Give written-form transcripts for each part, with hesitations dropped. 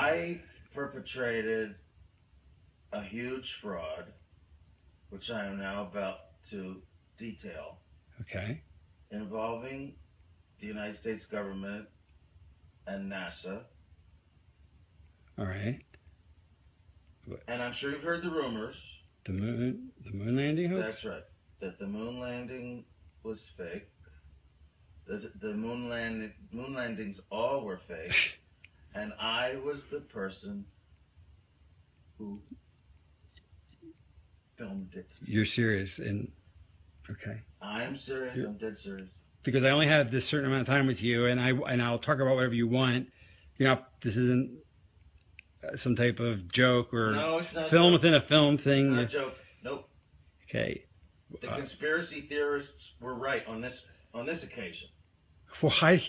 I perpetrated a huge fraud, which I am now about to detail, Okay. involving the United States government and NASA. All right. And I'm sure you've heard the rumors. The moon landing hoax? That's right. That the moon landing was fake. The moon landings all were fake. And I was the person who filmed it. You're serious? And okay. I'm serious. I'm dead serious. Because I only have this certain amount of time with you, and I'll talk about whatever you want. You know, this isn't some type of joke or no, it's not film joke. within a film thing. It's not a joke. Nope. Okay. The conspiracy theorists were right on this occasion. Why?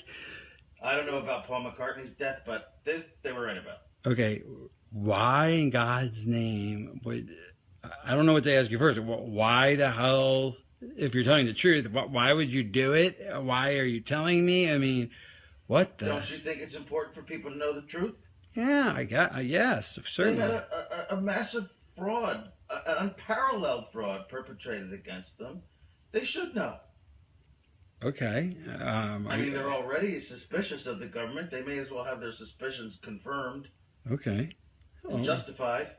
I don't know about Paul McCartney's death, but this they were right about. Okay. Why in God's name would I don't know what to ask you first. Why the hell, if you're telling the truth, why would you do it? Why are you telling me? I mean, what the? Don't you think it's important for people to know the truth? Yeah, I got. Yes, certainly. They had a massive fraud, an unparalleled fraud perpetrated against them. They should know. Okay. I mean, they're already suspicious of the government. They may as well have their suspicions confirmed. Okay. And justified.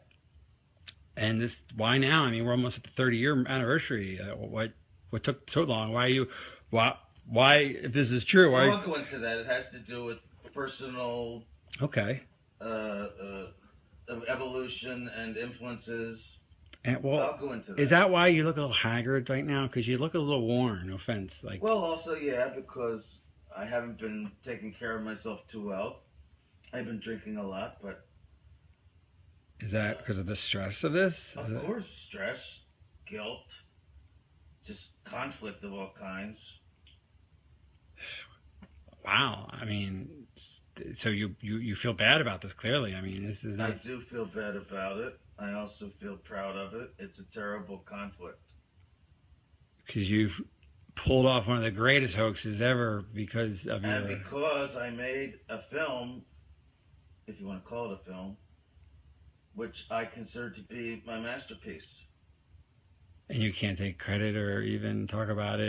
And this, why now? I mean, we're almost at the 30-year anniversary. What took so long? Why, if this is true, why? I won't go into that. It has to do with personal. Okay. Evolution and influences. And, well, I'll go into that. Is that why you look a little haggard right now? Because you look a little worn. No offense. Like. Well, also, yeah, because I haven't been taking care of myself too well. I've been drinking a lot, but. Is that because of the stress of this? Of course, stress, guilt, just conflict of all kinds. Wow, I mean, so you feel bad about this, clearly. I mean, this is not... I do feel bad about it. I also feel proud of it. It's a terrible conflict. Because you've pulled off one of the greatest hoaxes ever because of your... And because I made a film, if you want to call it a film, which I consider to be my masterpiece. And you can't take credit or even talk about it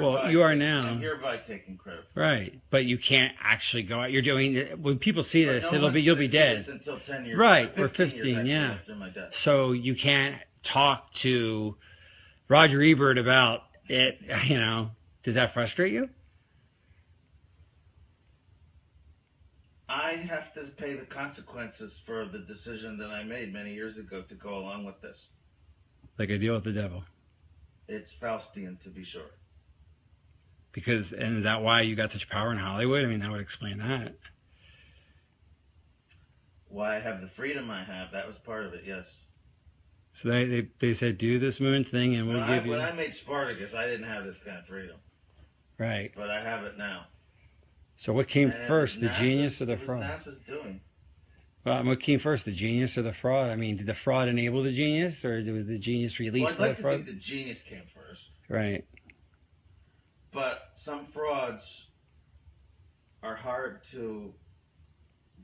Well, you are now. I'm hereby taking credit. Right, but you can't actually go out. You're doing when people see this, you'll be dead. Until 10 years. Right, or 15 15, yeah. After my death. So you can't talk to Roger Ebert about it. You know, does that frustrate you? I have to pay the consequences for the decision that I made many years ago to go along with this. Like a deal with the devil. It's Faustian, to be sure. Because, and is that why you got such power in Hollywood? I mean, that would explain that. Why I have the freedom I have, that was part of it, yes. So they said, do this moon thing and we'll give you... When I made Spartacus, I didn't have this kind of freedom. Right. But I have it now. So what came first, the genius or the fraud? fraud? What was NASA's doing? Well, what came first, the genius or the fraud? I mean, did the fraud enable the genius, or was the genius released I'd like the fraud? to think the genius came first. Right. But some frauds are hard to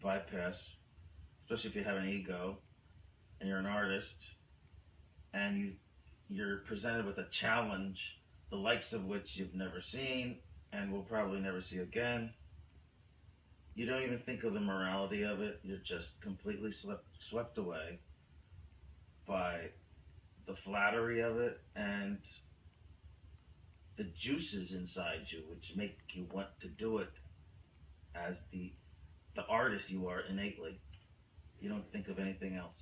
bypass, especially if you have an ego and you're an artist and you're presented with a challenge, the likes of which you've never seen and will probably never see again. You don't even think of the morality of it. You're just completely swept away by the flattery of it and the juices inside you, which make you want to do it as the artist you are innately. You don't think of anything else.